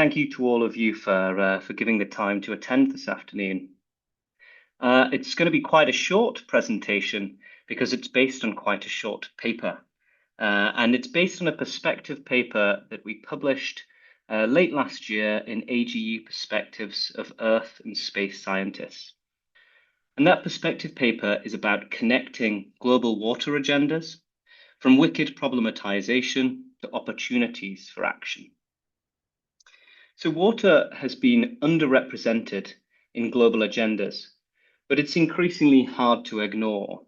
Thank you to all of you for giving the time to attend this afternoon. It's going to be quite a short presentation because it's based on quite a short paper. And it's based on a perspective paper that we published late last year in AGU Perspectives of Earth and Space Scientists. And that perspective paper is about connecting global water agendas from wicked problematization to opportunities for action. So water has been underrepresented in global agendas, but it's increasingly hard to ignore.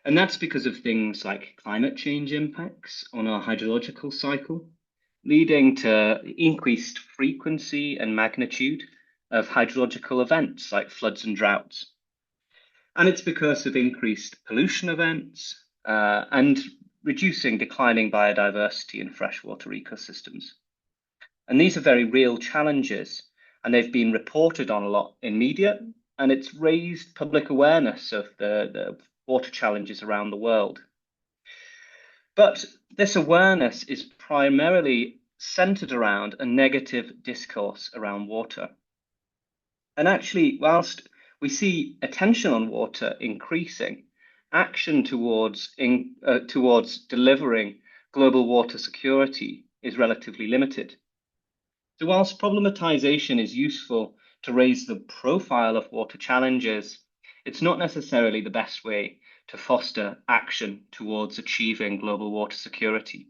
And that's because of things like climate change impacts on our hydrological cycle, leading to increased frequency and magnitude of hydrological events like floods and droughts. And it's because of increased pollution events and declining biodiversity in freshwater ecosystems. And these are very real challenges, and they've been reported on a lot in media, and it's raised public awareness of the water challenges around the world. But this awareness is primarily centered around a negative discourse around water. And actually, whilst we see attention on water increasing, action towards delivering global water security is relatively limited. So whilst problematization is useful to raise the profile of water challenges, it's not necessarily the best way to foster action towards achieving global water security.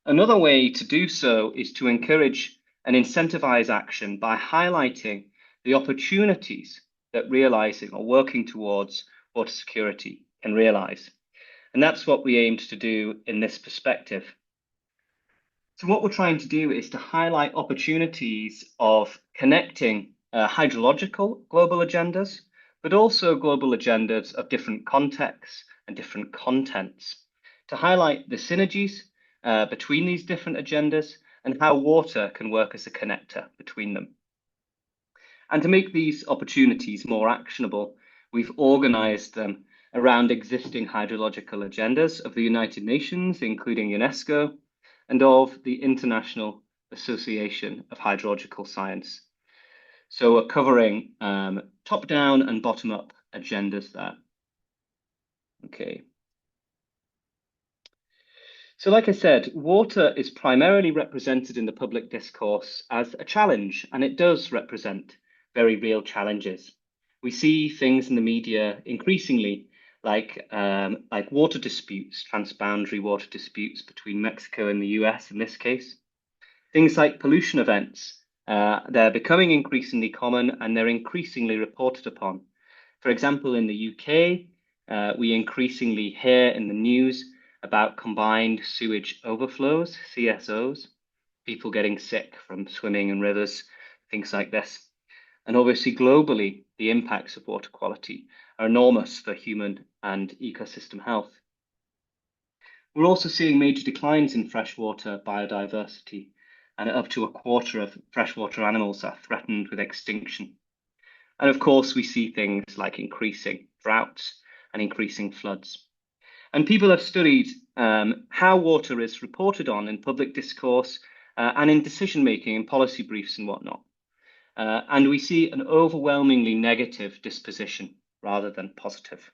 Another way to do so is to encourage and incentivize action by highlighting the opportunities that realizing or working towards water security can realize. And that's what we aimed to do in this perspective. So what we're trying to do is to highlight opportunities of connecting hydrological global agendas, but also global agendas of different contexts and different contents, to highlight the synergies between these different agendas and how water can work as a connector between them. And to make these opportunities more actionable, we've organized them around existing hydrological agendas of the United Nations, including UNESCO, and of the International Association of Hydrological Science. So we're covering top-down and bottom-up agendas there. Okay. So like I said, water is primarily represented in the public discourse as a challenge, and it does represent very real challenges. We see things in the media increasingly like water disputes, transboundary water disputes between Mexico and the US in this case. Things like pollution events, they're becoming increasingly common and they're increasingly reported upon. For example, in the UK, we increasingly hear in the news about combined sewage overflows, CSOs, people getting sick from swimming in rivers, things like this. And obviously, globally, the impacts of water quality are enormous for human and ecosystem health. We're also seeing major declines in freshwater biodiversity, and up to a quarter of freshwater animals are threatened with extinction. And of course, we see things like increasing droughts and increasing floods. And people have studied how water is reported on in public discourse and in decision-making and policy briefs and whatnot. And we see an overwhelmingly negative disposition rather than positive.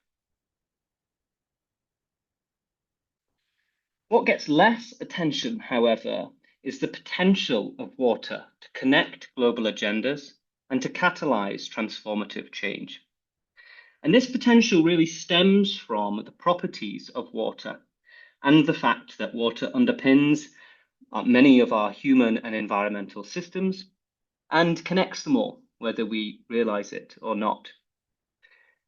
What gets less attention, however, is the potential of water to connect global agendas and to catalyze transformative change. And this potential really stems from the properties of water and the fact that water underpins many of our human and environmental systems and connects them all, whether we realize it or not.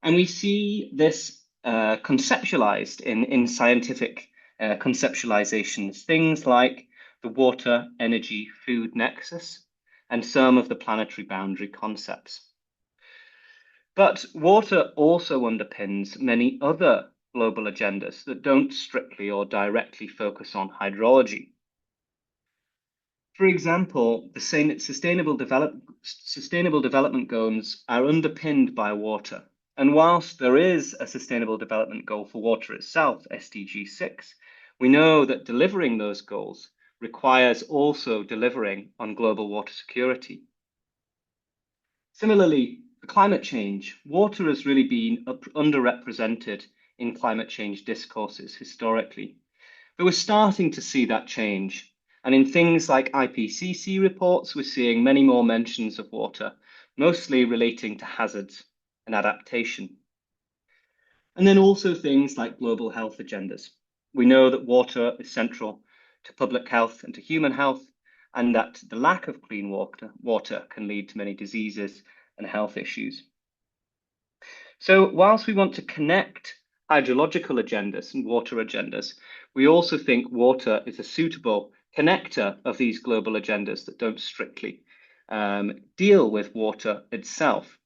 And we see this conceptualized in scientific conceptualizations, things like the water, energy, food nexus, and some of the planetary boundary concepts. But water also underpins many other global agendas that don't strictly or directly focus on hydrology. For example, the sustainable development goals are underpinned by water. And whilst there is a sustainable development goal for water itself, SDG 6, we know that delivering those goals requires also delivering on global water security. Similarly, for climate change, water has really been underrepresented in climate change discourses historically. But we're starting to see that change. And in things like IPCC reports, we're seeing many more mentions of water, mostly relating to hazards and adaptation. And then also things like global health agendas. We know that water is central to public health and to human health, and that the lack of clean water can lead to many diseases and health issues. So whilst we want to connect hydrological agendas and water agendas, we also think water is a suitable connector of these global agendas that don't strictly deal with water itself.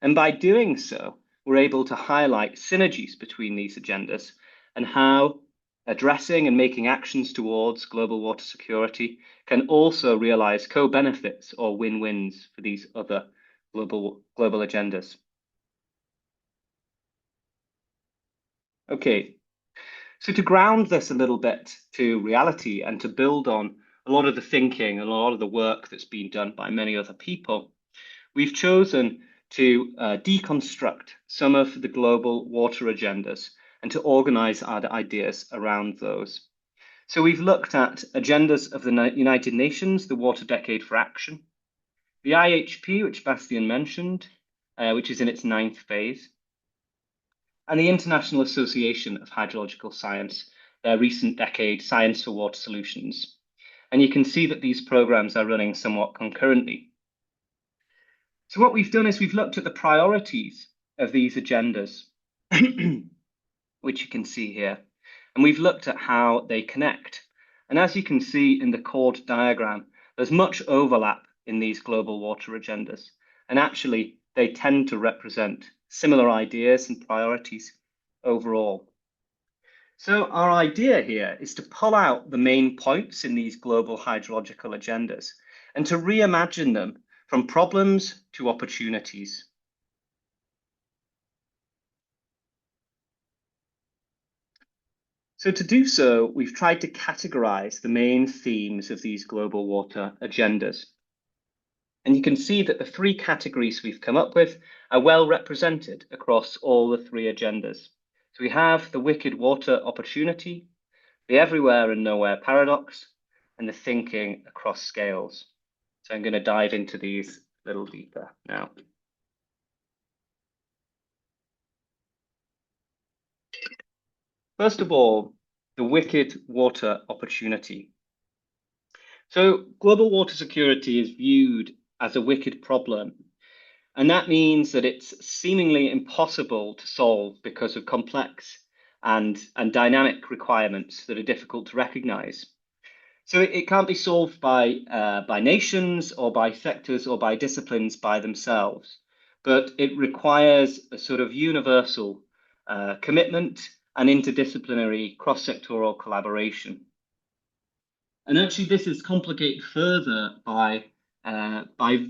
And by doing so, we're able to highlight synergies between these agendas and how addressing and making actions towards global water security can also realize co-benefits or win-wins for these other global agendas. Okay, so to ground this a little bit to reality and to build on a lot of the thinking and a lot of the work that's been done by many other people, we've chosen to deconstruct some of the global water agendas and to organize our ideas around those. So we've looked at agendas of the United Nations, the Water Decade for Action, the IHP, which Bastian mentioned, which is in its 9th phase, and the International Association of Hydrological Science, their recent decade Science for Water Solutions. And you can see that these programs are running somewhat concurrently. So what we've done is we've looked at the priorities of these agendas, which you can see here, and we've looked at how they connect. And as you can see in the chord diagram, there's much overlap in these global water agendas. And actually, they tend to represent similar ideas and priorities overall. So our idea here is to pull out the main points in these global hydrological agendas and to reimagine them from problems to opportunities. So to do so, we've tried to categorize the main themes of these global water agendas. And you can see that the 3 categories we've come up with are well represented across all the 3 agendas. So we have the wicked water opportunity, the everywhere and nowhere paradox, and the thinking across scales. So I'm going to dive into these a little deeper now. First of all, the wicked water opportunity. So global water security is viewed as a wicked problem. And that means that it's seemingly impossible to solve because of complex and dynamic requirements that are difficult to recognize. So it can't be solved by nations or by sectors or by disciplines by themselves, but it requires a sort of universal commitment and interdisciplinary cross-sectoral collaboration. And actually, this is complicated further by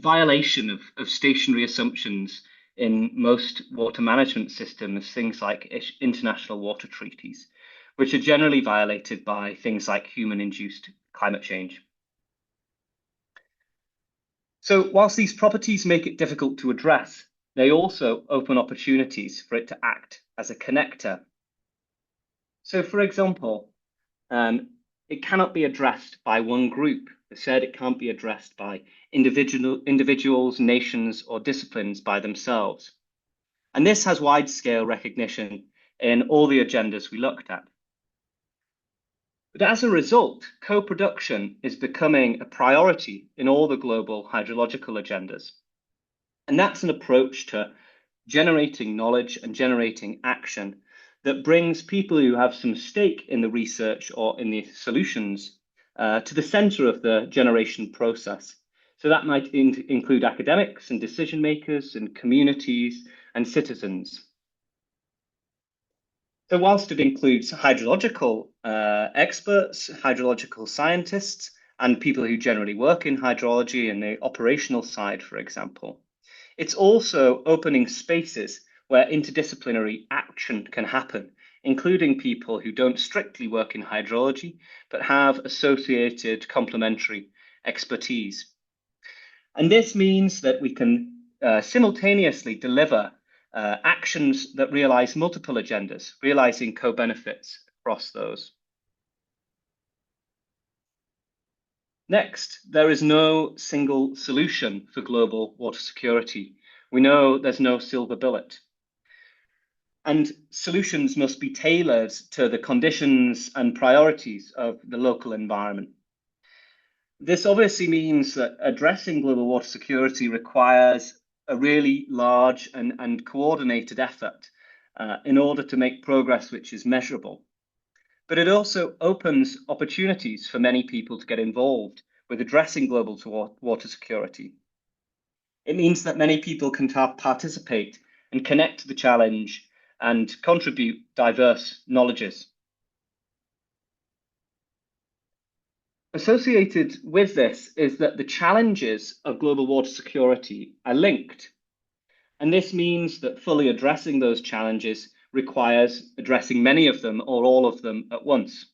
violation of stationary assumptions in most water management systems, things like international water treaties, which are generally violated by things like human-induced climate change. So whilst these properties make it difficult to address, they also open opportunities for it to act as a connector. So for example, it cannot be addressed by one group. They said it can't be addressed by individuals, nations, or disciplines by themselves. And this has wide-scale recognition in all the agendas we looked at. But as a result, co-production is becoming a priority in all the global hydrological agendas. And that's an approach to generating knowledge and generating action that brings people who have some stake in the research or in the solutions to the center of the generation process. So that might include academics and decision makers and communities and citizens. So whilst it includes hydrological experts, hydrological scientists, and people who generally work in hydrology and the operational side, for example, it's also opening spaces where interdisciplinary action can happen including people who don't strictly work in hydrology, but have associated complementary expertise. And this means that we can simultaneously deliver actions that realize multiple agendas, realizing co-benefits across those. Next, there is no single solution for global water security. We know there's no silver bullet. And solutions must be tailored to the conditions and priorities of the local environment. This obviously means that addressing global water security requires a really large and coordinated effort in order to make progress which is measurable. But it also opens opportunities for many people to get involved with addressing global water security. It means that many people can participate and connect to the challenge and contribute diverse knowledges. Associated with this is that the challenges of global water security are linked. And this means that fully addressing those challenges requires addressing many of them or all of them at once.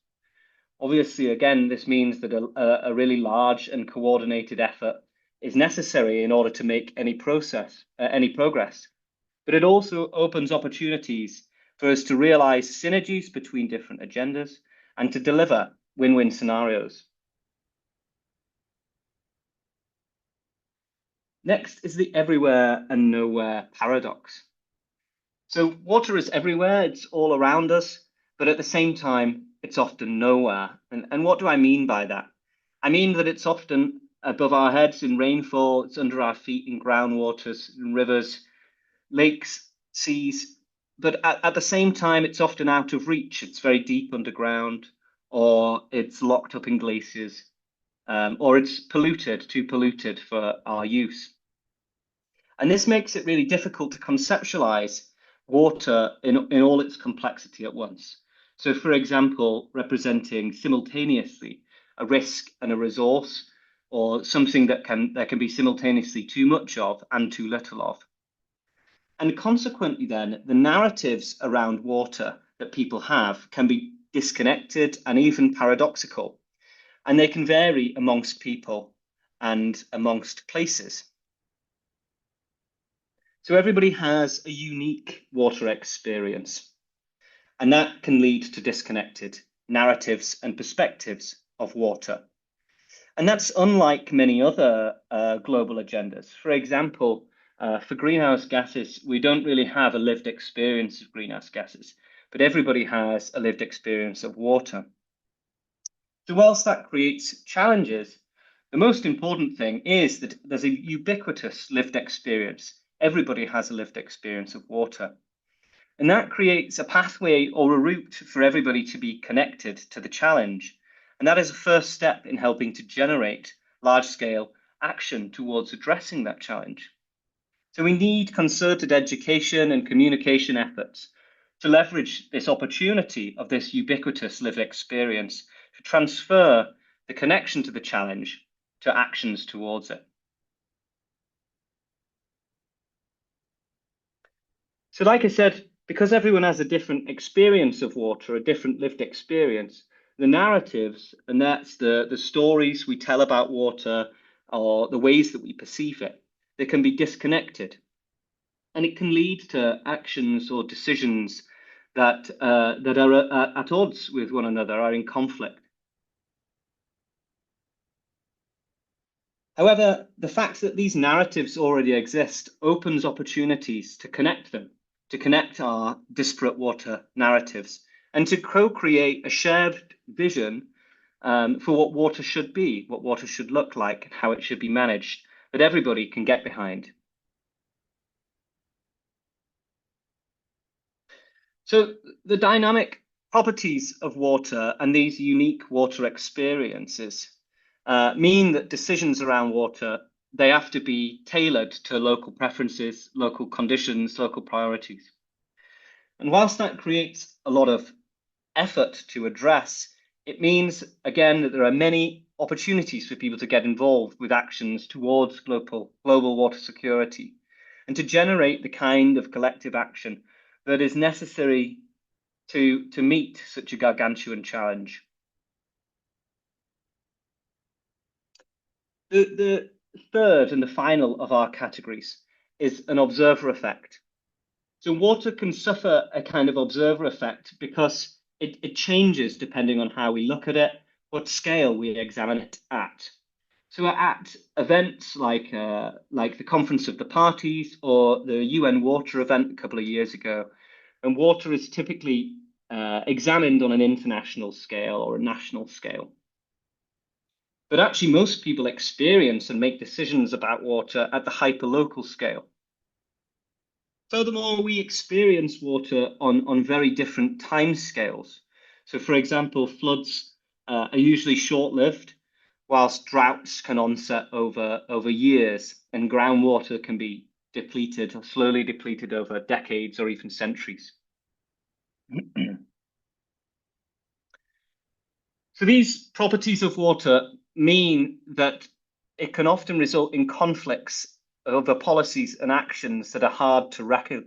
Obviously, again, this means that a really large and coordinated effort is necessary in order to make any progress. But it also opens opportunities for us to realize synergies between different agendas and to deliver win-win scenarios. Next is the everywhere and nowhere paradox. So water is everywhere, it's all around us, but at the same time, it's often nowhere. And what do I mean by that? I mean that it's often above our heads in rainfall, it's under our feet in groundwaters, in rivers, lakes, seas, but at the same time, it's often out of reach. It's very deep underground, or it's locked up in glaciers, or it's polluted, too polluted for our use. And this makes it really difficult to conceptualize water in all its complexity at once. So, for example, representing simultaneously a risk and a resource, or something that there can be simultaneously too much of and too little of. And consequently, then, the narratives around water that people have can be disconnected and even paradoxical, and they can vary amongst people and amongst places. So everybody has a unique water experience, and that can lead to disconnected narratives and perspectives of water. And that's unlike many other global agendas. For example, for greenhouse gases, we don't really have a lived experience of greenhouse gases, but everybody has a lived experience of water. So whilst that creates challenges, the most important thing is that there's a ubiquitous lived experience. Everybody has a lived experience of water. And that creates a pathway or a route for everybody to be connected to the challenge. And that is a first step in helping to generate large-scale action towards addressing that challenge. So we need concerted education and communication efforts to leverage this opportunity of this ubiquitous lived experience to transfer the connection to the challenge to actions towards it. So like I said, because everyone has a different experience of water, a different lived experience, the narratives, and that's the stories we tell about water or the ways that we perceive it, they can be disconnected. And it can lead to actions or decisions that are at odds with one another, are in conflict. However, the fact that these narratives already exist opens opportunities to connect them, to connect our disparate water narratives, and to co-create a shared vision for what water should be, what water should look like, and how it should be managed, that everybody can get behind. So the dynamic properties of water and these unique water experiences mean that decisions around water, they have to be tailored to local preferences, local conditions, local priorities. And whilst that creates a lot of effort to address, it means, again, that there are many opportunities for people to get involved with actions towards global water security and to generate the kind of collective action that is necessary to meet such a gargantuan challenge. The third and the final of our categories is an observer effect. So water can suffer a kind of observer effect because it changes depending on how we look at it, what scale we examine it at. So at events like the Conference of the Parties or the UN Water event a couple of years ago, and water is typically examined on an international scale or a national scale. But actually, most people experience and make decisions about water at the hyperlocal scale. Furthermore, we experience water on very different time scales. So, for example, floods are usually short-lived, whilst droughts can onset over years, and groundwater can be depleted or slowly depleted over decades or even centuries. So these properties of water mean that it can often result in conflicts over policies and actions that are hard to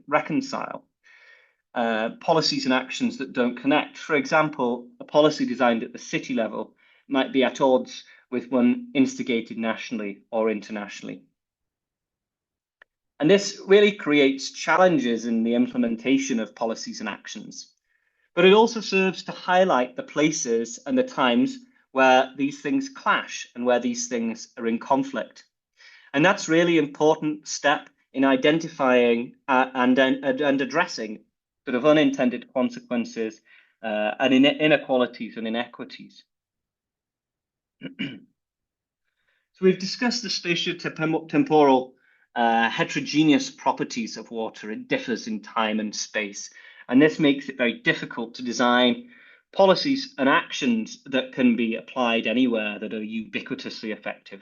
reconcile. Policies and actions that don't connect. For example, a policy designed at the city level might be at odds with one instigated nationally or internationally. And this really creates challenges in the implementation of policies and actions. But it also serves to highlight the places and the times where these things clash and where these things are in conflict. And that's really important step in identifying and addressing sort of unintended consequences and inequalities and inequities. So we've discussed the spatiotemporal heterogeneous properties of water. It differs in time and space, and this makes it very difficult to design policies and actions that can be applied anywhere that are ubiquitously effective.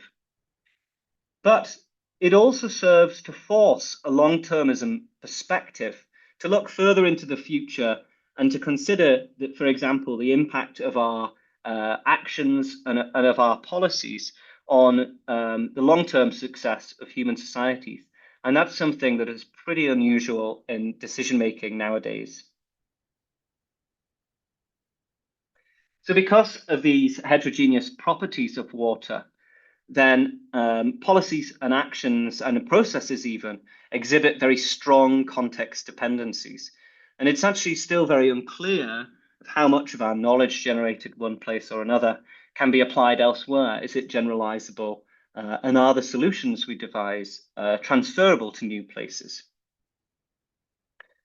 But it also serves to force a long-termism perspective to look further into the future and to consider that, for example, the impact of our actions and of our policies on the long-term success of human societies. And that's something that is pretty unusual in decision-making nowadays. So because of these heterogeneous properties of water, then policies and actions and processes even exhibit very strong context dependencies. And it's actually still very unclear of how much of our knowledge generated one place or another can be applied elsewhere. Is it generalizable? And are the solutions we devise transferable to new places?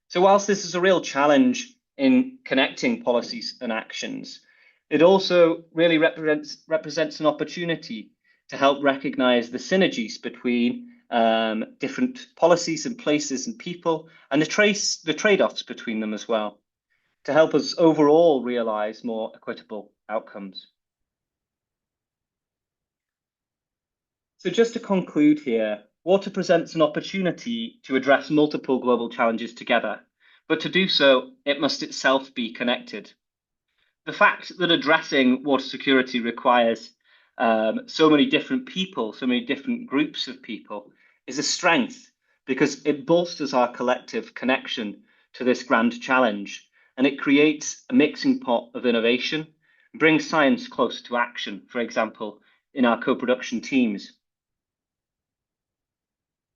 So whilst this is a real challenge in connecting policies and actions, it also really represents an opportunity to help recognize the synergies between different policies and places and people, and the trade-offs between them as well, to help us overall realize more equitable outcomes. So just to conclude here, water presents an opportunity to address multiple global challenges together, but to do so, it must itself be connected. The fact that addressing water security requires so many different people, so many different groups of people, is a strength because it bolsters our collective connection to this grand challenge, and it creates a mixing pot of innovation, brings science closer to action, for example, in our co-production teams.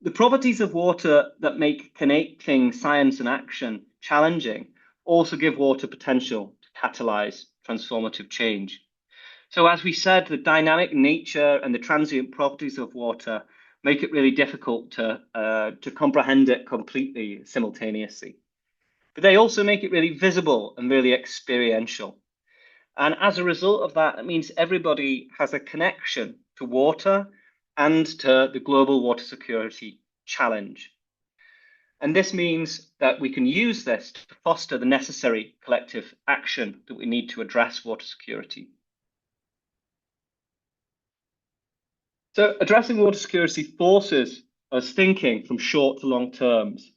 The properties of water that make connecting science and action challenging also give water potential to catalyze transformative change. So as we said, the dynamic nature and the transient properties of water make it really difficult to comprehend it completely simultaneously. But they also make it really visible and really experiential. And as a result of that, it means everybody has a connection to water and to the global water security challenge. And this means that we can use this to foster the necessary collective action that we need to address water security. So addressing water security forces us thinking from short to long terms.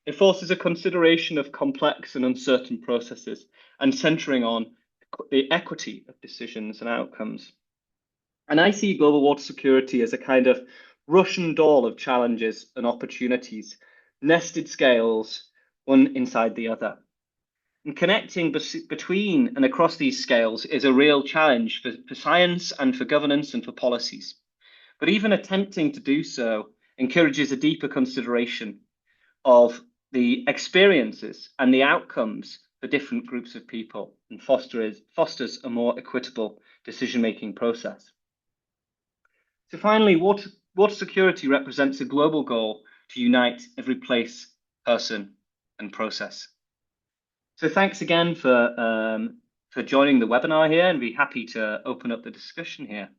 It forces a consideration of complex and uncertain processes and centering on the equity of decisions and outcomes. And I see global water security as a kind of Russian doll of challenges and opportunities, nested scales, one inside the other. And connecting between and across these scales is a real challenge for science and for governance and for policies. But even attempting to do so encourages a deeper consideration of the experiences and the outcomes for different groups of people and fosters a more equitable decision-making process. So finally, water security represents a global goal to unite every place, person, and process. So thanks again for joining the webinar here, and be happy to open up the discussion here.